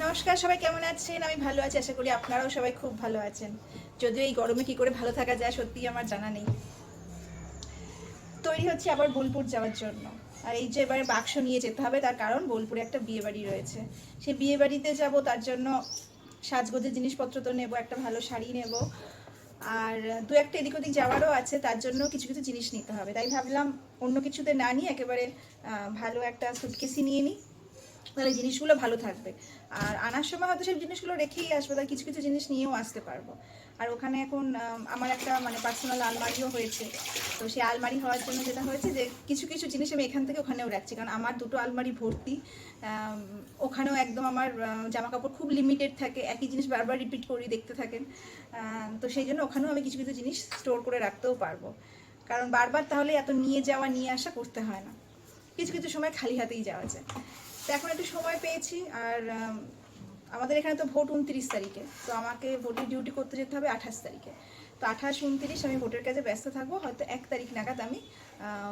নমস্কার, সবাই কেমন আছেন? আমি ভালো আছি, আশা করি আপনারাও সবাই খুব ভালো আছেন। যদিও এই গরমে কি করে ভালো থাকা যায় সত্যি আমার জানা নেই। তৈরি হচ্ছে আবার বোলপুর যাওয়ার জন্য। আর এই যে এবারে বাক্স নিয়ে যেতে হবে, তার কারণ বোলপুরে একটা বিয়ে বাড়ি রয়েছে। সেই বিয়ে বাড়িতে যাব, তার জন্য সাজগোজের জিনিসপত্র তো নেব, একটা ভালো শাড়ি নেব, আর দু একটা এদিক ওদিক যাওয়ারও আছে, তার জন্য কিছু কিছু জিনিস নিতে হবে। তাই ভাবলাম অন্য কিছুতে না নিয়ে একেবারে ভালো একটা সুটকেসই নিয়ে নিই, তাহলে জিনিসগুলো ভালো থাকবে। আর আনার সময় হয়তো সেই জিনিসগুলো রেখেই আসবো, তাই কিছু কিছু জিনিস নিয়েও আসতে পারবো। আর ওখানে এখন আমার একটা পার্সোনাল আলমারিও হয়েছে। তো সেই আলমারি হওয়ার জন্য যেটা হয়েছে যে কিছু কিছু জিনিস আমি এখান থেকে ওখানেও রাখছি, কারণ আমার দুটো আলমারি ভর্তি। ওখানেও একদম আমার জামা কাপড় খুব লিমিটেড থাকে, একই জিনিস বারবার রিপিট করি, দেখতে থাকেন। তো সেই জন্য ওখানেও আমি কিছু কিছু জিনিস স্টোর করে রাখতেও পারবো, কারণ বারবার তাহলে এত নিয়ে যাওয়া নিয়ে আসা করতে হয় না, কিছু কিছু সময় খালি হাতেই যাওয়া যায়। তো এখন একটু সময় পেয়েছি। আর আমাদের এখানে তো ভোট 29 তারিখে, তো আমাকে ভোটের ডিউটি করতে যেতে হবে 28 তারিখে। তো 28, 29 আমি ভোটের কাজে ব্যস্ত থাকবো, হয়তো 1 তারিখ নাগাদ আমি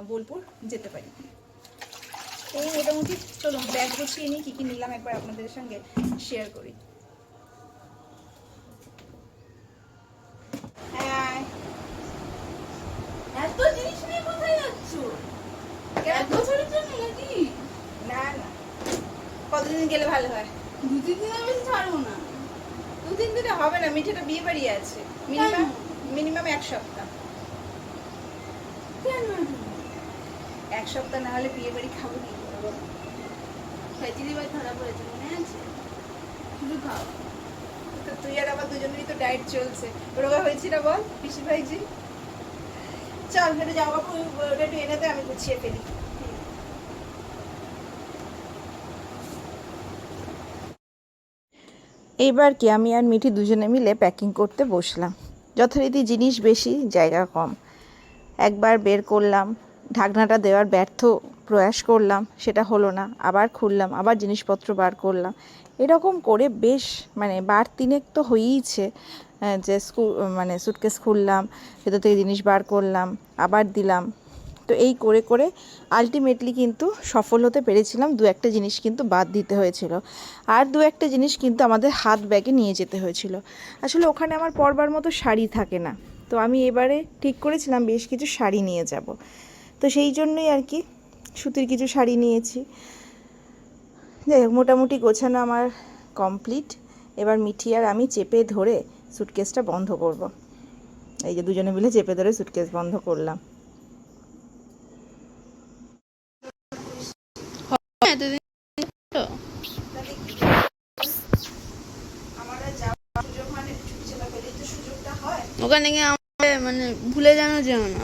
বোলপুর যেতে পারি। এই মোটামুটি। চলুন ব্যাগ গুছিয়ে নিই, কী কী নিলাম একবার আপনাদের সঙ্গে শেয়ার করি। হ্যাঁ, এত জিনিস নিয়ে কোথায় যাচ্ছ? এক বছরের জন্য নাকি? না না, কতদিন গেলে ভালো হয়? 2-3 দিনের বেশি ছাড়বো না। 2-3 দিনে হবে না, মিঠেটা বিয়ে বাড়ি আছে, মিনিমাম 1 সপ্তাহ। কেন? 1 সপ্তাহ না হলে বিয়ে বাড়ি খাবো কি করবো? খেচড়ি ভাই ধরা পড়েছে, মনে আছে? শুধু খাও। তো তুই আর আমার দুজনেরই তো ডায়েট চলছে। রোগা হয়েছি না বল পিসি ভাইজি? চল হেঁটে জামা কাপড় ওটা একটু এনে দে, আমি গুছিয়ে ফেলি। এইবার কি আমি আর মিঠি দুজনে মিলে প্যাকিং করতে বসলাম। যথারীতি জিনিস বেশি, জায়গা কম। একবার বের করলাম, ঢাকনাটা দেওয়ার ব্যর্থ প্রয়াস করলাম, সেটা হলো না। আবার খুললাম, আবার জিনিসপত্র বার করলাম। এরকম করে বেশ বার 3 তো হয়েইছে। যে সুটকেস খুললাম, ভেতর থেকে জিনিস বার করলাম, আবার দিলাম। তো এই করে করে আলটিমেটলি কিন্তু সফল হতে পেরেছিলাম। 2-1 জিনিস কিন্তু বাদ দিতে হয়েছিল, আর 2-1 জিনিস কিন্তু আমাদের হাত ব্যাগে নিয়ে যেতে হয়েছিল। আসলে ওখানে আমার পরবার মতো শাড়ি থাকে না, তো আমি এবারে ঠিক করেছিলাম বেশ কিছু শাড়ি নিয়ে যাব। তো সেই জন্যই আর কি সুতির কিছু শাড়ি নিয়েছি। যাই হোক, মোটামুটি গোছানো আমার কমপ্লিট। এবার মিঠি আর আমি চেপে ধরে সুটকেসটা বন্ধ করব। এই যে দুজনে মিলে চেপে ধরে সুটকেস বন্ধ করলাম। এতদিন তো ওখানে গিয়ে আমাকে ভুলে যেও না।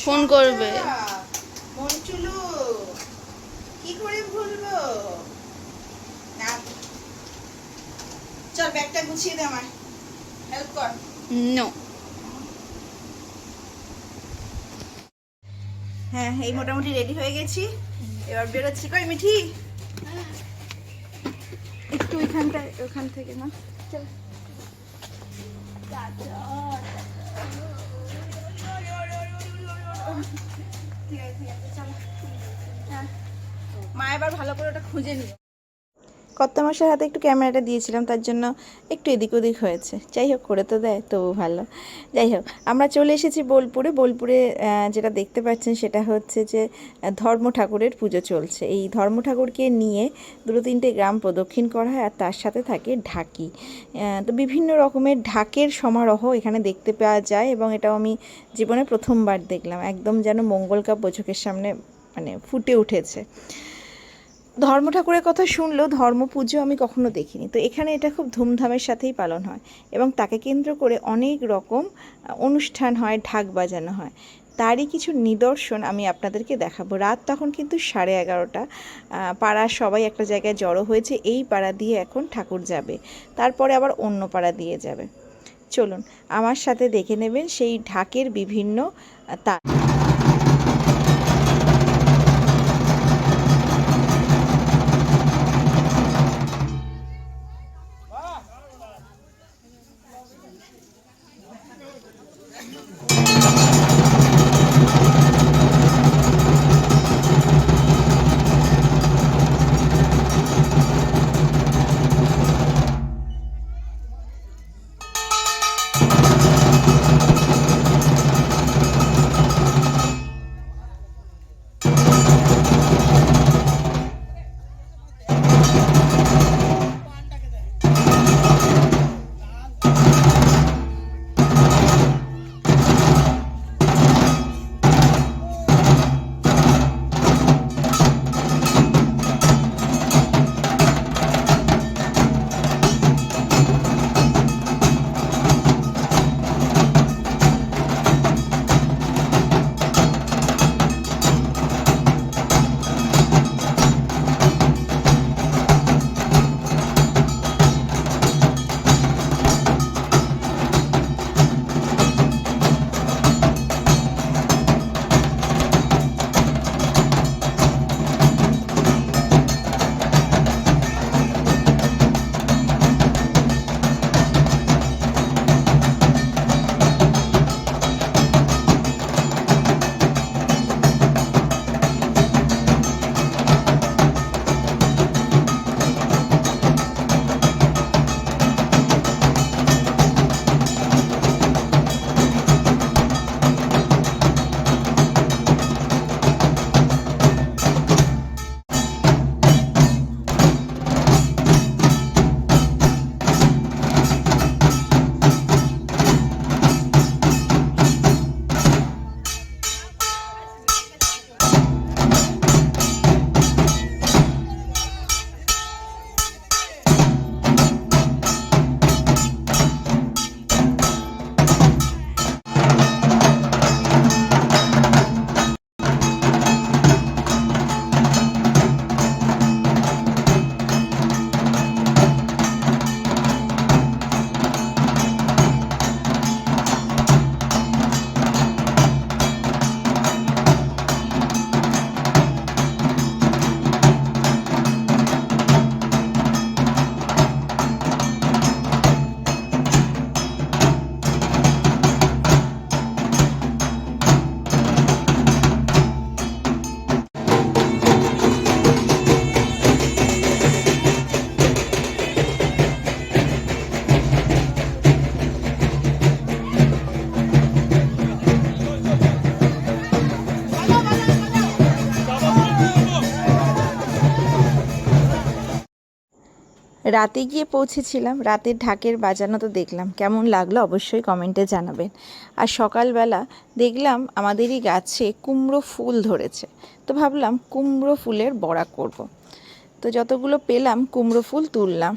ফোন করবে। মঞ্চুলু, কি করে ভুলবো? চল ব্যাগটা গুছিয়ে দে, আমার হেল্প কর। নো। হ্যাঁ, এই মোটামুটি রেডি হয়ে গেছি, এবার বেরোচ্ছি। কই মিঠি, একটু ওখান থেকে না, চল। ঠিক আছে ঠিক আছে, চলো। হ্যাঁ, মা এবার ভালো করে ওটা খুঁজে নিও। কর্তামশাইয়ের হাতে একটু ক্যামেরাটা দিয়েছিলাম, তার জন্য একটু এদিক ওদিক হয়েছে। যাই হোক, করে তো দেয়, তবু ভালো। যাই হোক, আমরা চলে এসেছি বোলপুরে। বোলপুরে যেটা দেখতে পাচ্ছেন সেটা হচ্ছে যে ধর্ম ঠাকুরের পুজো চলছে। এই ধর্ম ঠাকুরকে নিয়ে 2-3টে গ্রাম প্রদক্ষিণ করা হয়, আর তার সাথে থাকে ঢাকি। তো বিভিন্ন রকমের ঢাকের সমারোহ এখানে দেখতে পাওয়া যায়, এবং এটাও আমি জীবনে প্রথমবার দেখলাম। একদম যেন মঙ্গল কাব্য চোখের সামনে ফুটে উঠেছে। ধর্ম ঠাকুরের কথা শুনলেও ধর্ম পুজো আমি কখনো দেখিনি। তো এখানে এটা খুব ধুমধামের সাথেই পালন হয়, এবং তাকে কেন্দ্র করে অনেক রকম অনুষ্ঠান হয়, ঢাক বাজানো হয়। তারই কিছু নিদর্শন আমি আপনাদেরকে দেখাবো। রাত তখন কিন্তু 11:30। পাড়ার সবাই একটা জায়গায় জড়ো হয়েছে। এই পাড়া দিয়ে এখন ঠাকুর যাবে, তারপরে আবার অন্য পাড়া দিয়ে যাবে। চলুন আমার সাথে দেখে নেবেন সেই ঢাকের বিভিন্ন তার। রাতে গিয়ে পৌঁছেছিলাম, রাতের ঢাকের বাজানো তো দেখলাম, কেমন লাগলো অবশ্যই কমেন্টে জানাবেন। আর সকালবেলা দেখলাম আমাদেরই গাছে কুমড়ো ফুল ধরেছে, তো ভাবলাম কুমড়ো ফুলের বড়া করব। তো যতগুলো পেলাম কুমড়ো ফুল তুললাম।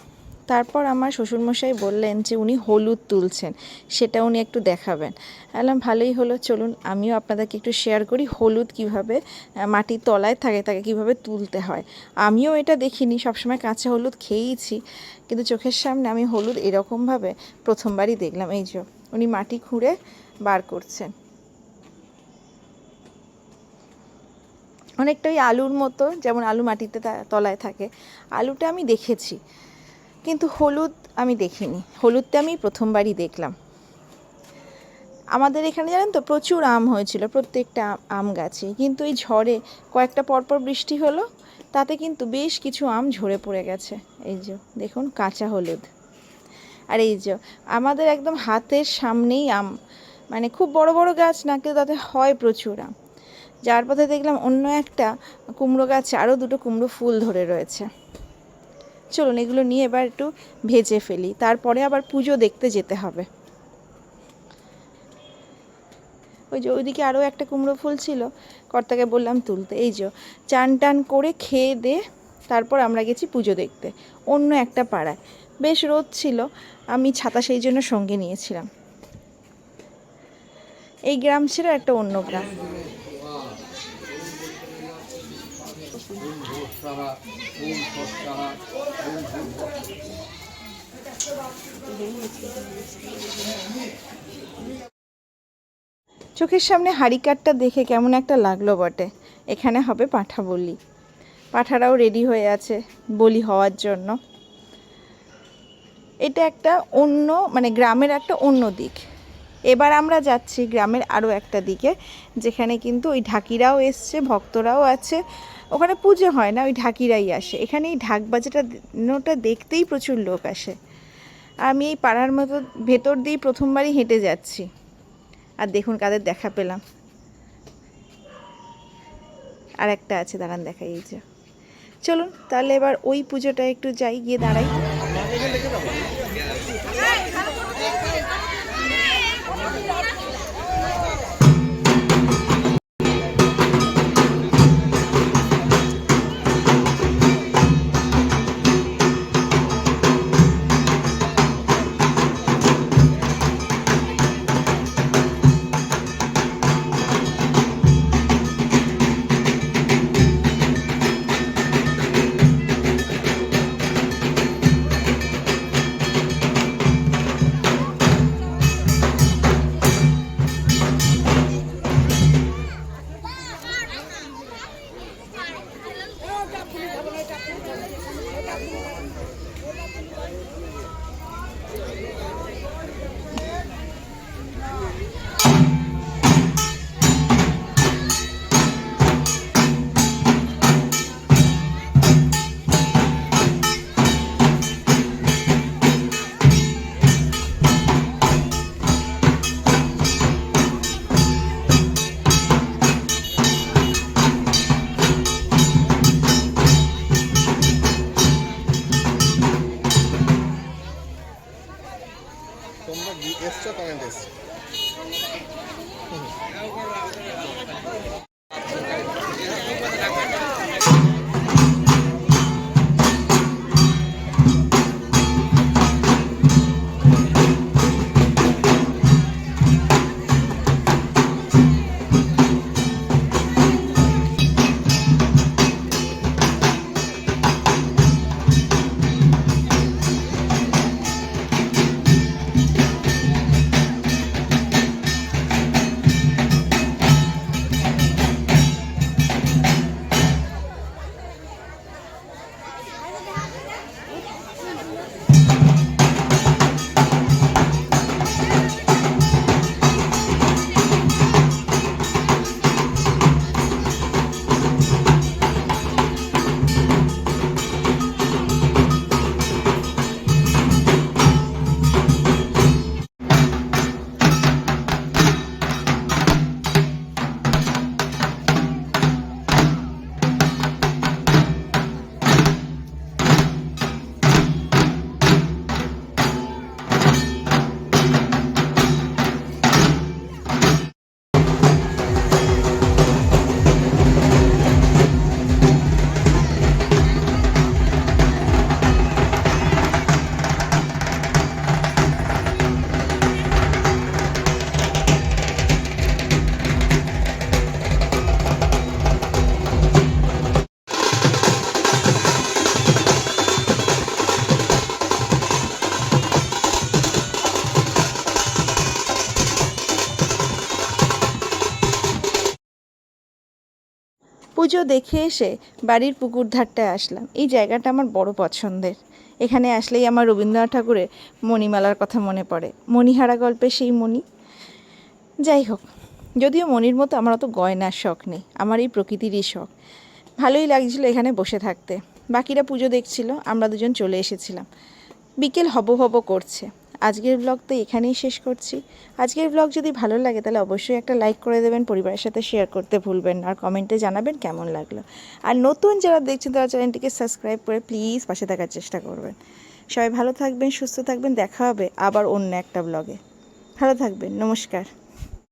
তারপর আমার শ্বশুরমশাই বললেন যে উনি হলুদ তুলছেন, সেটা উনি একটু দেখাবেন। বললাম ভালোই হলো, চলুন আমিও আপনাদেরকে একটু শেয়ার করি হলুদ কিভাবে মাটির তলায় থাকে তাকে কিভাবে তুলতে হয়। আমিও এটা দেখিনি, সবসময় কাঁচা হলুদ খেয়েইছি, কিন্তু চোখের সামনে আমি হলুদ এরকমভাবে প্রথমবারই দেখলাম। এই যে উনি মাটি খুঁড়ে বার করছেন, অনেকটা ওই আলুর মতো, যেমন আলু মাটিতে তলায় থাকে। আলুটা আমি দেখেছি, কিন্তু হলুদ আমি দেখিনি। হলুদটা আমি প্রথমবারই দেখলাম। আমাদের এখানে জানেন তো প্রচুর আম হয়েছিল প্রত্যেকটা আম গাছে, কিন্তু এই ঝড়ে কয়েকটা পরপর বৃষ্টি হলো, তাতে কিন্তু বেশ কিছু আম ঝরে পড়ে গেছে। এই যে দেখুন কাঁচা হলুদ। আর এই যে আমাদের একদম হাতের সামনেই আম, মানে খুব বড় বড় গাছ না, কিন্তু তাতে হয় প্রচুর আম। যার পথে দেখলাম অন্য একটা কুমড়ো গাছে আরও দুটো কুমড়ো ফুল ধরে রয়েছে। চলুন এগুলো নিয়ে এবার একটু ভেজে ফেলি, তারপরে আবার পুজো দেখতে যেতে হবে। ওই যে ওইদিকে আরও একটা কুমড়ো ফুল ছিল, কর্তাকে বললাম তুলতে। এই যে চান টান করে খেয়ে দে তারপর আমরা গেছি পুজো দেখতে অন্য একটা পাড়ায়। বেশ রোদ ছিল, আমি ছাতা সেই জন্য সঙ্গে নিয়েছিলাম। এই গ্রাম ছিল একটা অন্য গ্রাম। চোখের সামনে হাঁড়িকাঠটা দেখে কেমন একটা লাগলো বটে। এখানে হবে পাঁঠা বলি, পাঁঠারাও রেডি হয়ে আছে বলি হওয়ার জন্য। এটা একটা অন্য, মানে গ্রামের একটা অন্য দিক। এবার আমরা যাচ্ছি গ্রামের আরও একটা দিকে, যেখানে কিন্তু ওই ঢাকিরাও এসছে, ভক্তরাও আছে। ওখানে পুজো হয় না, ওই ঢাকিরাই আসে। এখানে এই ঢাক বাজাটা দেখতেই প্রচুর লোক আসে। আমি এই পাড়ার মতো ভেতর দিয়েই প্রথমবারই হেঁটে যাচ্ছি। আর দেখুন কাদের দেখা পেলাম, আর একটা আছে, দাঁড়ান দেখাই। এই যে চলুন তাহলে এবার ওই পুজোটা একটু যাই, গিয়ে দাঁড়াই। তোমরা এসছো কমেন্ট এসছো। পুজো দেখে এসে বাড়ির পুকুর ধারটায় আসলাম। এই জায়গাটা আমার বড় পছন্দের। এখানে আসলেই আমার রবীন্দ্রনাথ ঠাকুরের মণিমালার কথা মনে পড়ে, মণিহারা গল্পে সেই মণি। যাই হোক, যদিও মণির মতো আমার অত গয়নার শখ নেই, আমার এই প্রকৃতিরই শখ। ভালোই লাগছিল এখানে বসে থাকতে। বাকিরা পুজো দেখছিল, আমরা দুজন চলে এসেছিলাম। বিকেল হব হব করছে। আজকের ব্লগ তো এখানেই শেষ করছি। আজকের ব্লগ যদি ভালো লাগে তাহলে অবশ্যই একটা লাইক করে দেবেন, পরিবারের সাথে শেয়ার করতে ভুলবেন না, আর কমেন্টে জানাবেন কেমন লাগলো। আর নতুন যারা দেখছেন তারা চ্যানেলটিকে সাবস্ক্রাইব করে প্লিজ পাশে থাকার চেষ্টা করবেন। সবাই ভালো থাকবেন, সুস্থ থাকবেন, দেখা হবে আবার অন্য একটা ব্লগে। ভালো থাকবেন, নমস্কার।